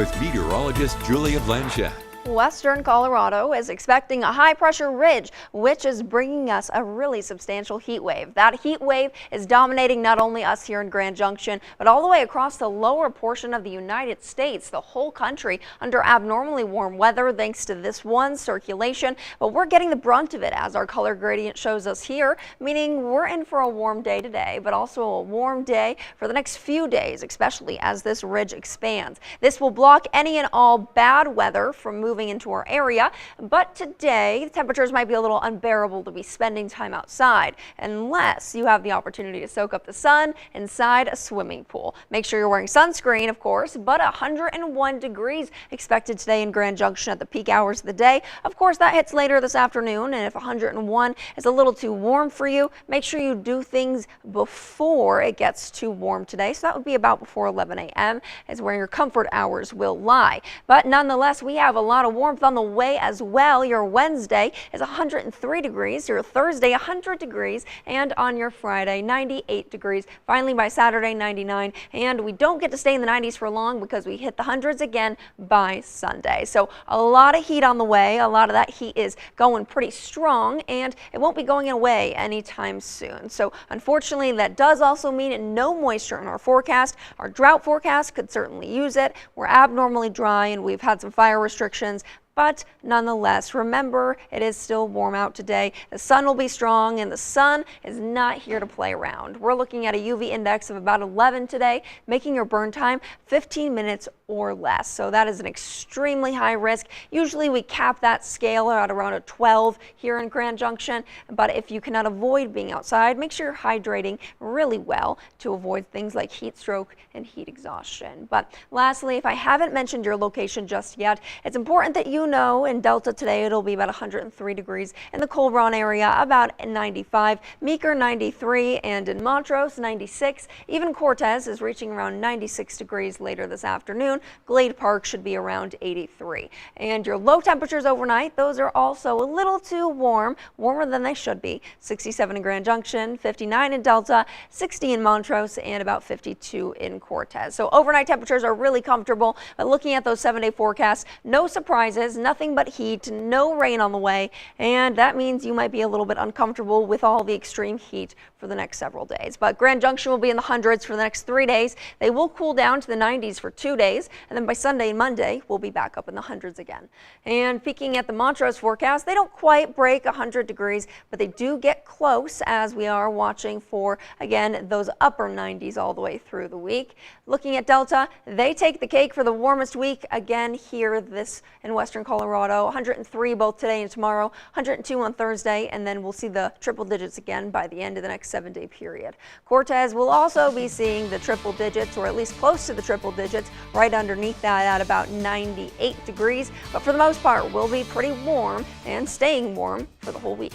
with meteorologist Julia Blanchett. Western Colorado is expecting a high-pressure ridge, which is bringing us a really substantial heat wave. That heat wave is dominating not only us here in Grand Junction, but all the way across the lower portion of the United States, the whole country under abnormally warm weather thanks to this one circulation. But we're getting the brunt of it as our color gradient shows us here, meaning we're in for a warm day today, but also a warm day for the next few days, especially as this ridge expands. This will block any and all bad weather from moving into our area, but today the temperatures might be a little unbearable to be spending time outside unless you have the opportunity to soak up the sun inside a swimming pool. Make sure you're wearing sunscreen, of course, but 101 degrees expected today in Grand Junction at the peak hours of the day. Of course, that hits later this afternoon, and if 101 is a little too warm for you, make sure you do things before it gets too warm today. So that would be about before 11 a.m. is where your comfort hours will lie. But nonetheless, we have a lot of warmth on the way as well. Your Wednesday is 103 degrees, your Thursday 100 degrees, and on your Friday 98 degrees. Finally by Saturday 99, and we don't get to stay in the 90s for long because we hit the hundreds again by Sunday. So a lot of heat on the way. A lot of that heat is going pretty strong, and it won't be going away anytime soon. So unfortunately, that does also mean no moisture in our forecast. Our drought forecast could certainly use it. We're abnormally dry and we've had some fire restrictions. But nonetheless, remember, it is still warm out today. The sun will be strong, and the sun is not here to play around. We're looking at a UV index of about 11 today, making your burn time 15 minutes or less. So that is an extremely high risk. Usually we cap that scale at around a 12 here in Grand Junction. But if you cannot avoid being outside, make sure you're hydrating really well to avoid things like heat stroke and heat exhaustion. But lastly, if I haven't mentioned your location just yet, it's important that you know in Delta today it'll be about 103 degrees, in the Colbron area about 95, Meeker 93, and in Montrose 96. Even Cortez is reaching around 96 degrees later this afternoon. Glade Park should be around 83. And your low temperatures overnight, those are also a little too warm, warmer than they should be. 67 in Grand Junction, 59 in Delta, 60 in Montrose, and about 52 in Cortez. So overnight temperatures are really comfortable, but looking at those 7-day forecasts, no surprises. Nothing but heat, no rain on the way, and that means you might be a little bit uncomfortable with all the extreme heat for the next several days. But Grand Junction will be in the hundreds for the next 3 days. They will cool down to the 90s for 2 days, and then by Sunday and Monday, we'll be back up in the hundreds again. And peeking at the Montrose forecast, they don't quite break 100 degrees, but they do get close as we are watching for, again, those upper 90s all the way through the week. Looking at Delta, they take the cake for the warmest week again here this in Western Colorado. 103 both today and tomorrow, 102 on Thursday, and then we'll see the triple digits again by the end of the next 7-day period. Cortez will also be seeing the triple digits, or at least close to the triple digits, right underneath that at about 98 degrees. But for the most part, we'll be pretty warm and staying warm for the whole week.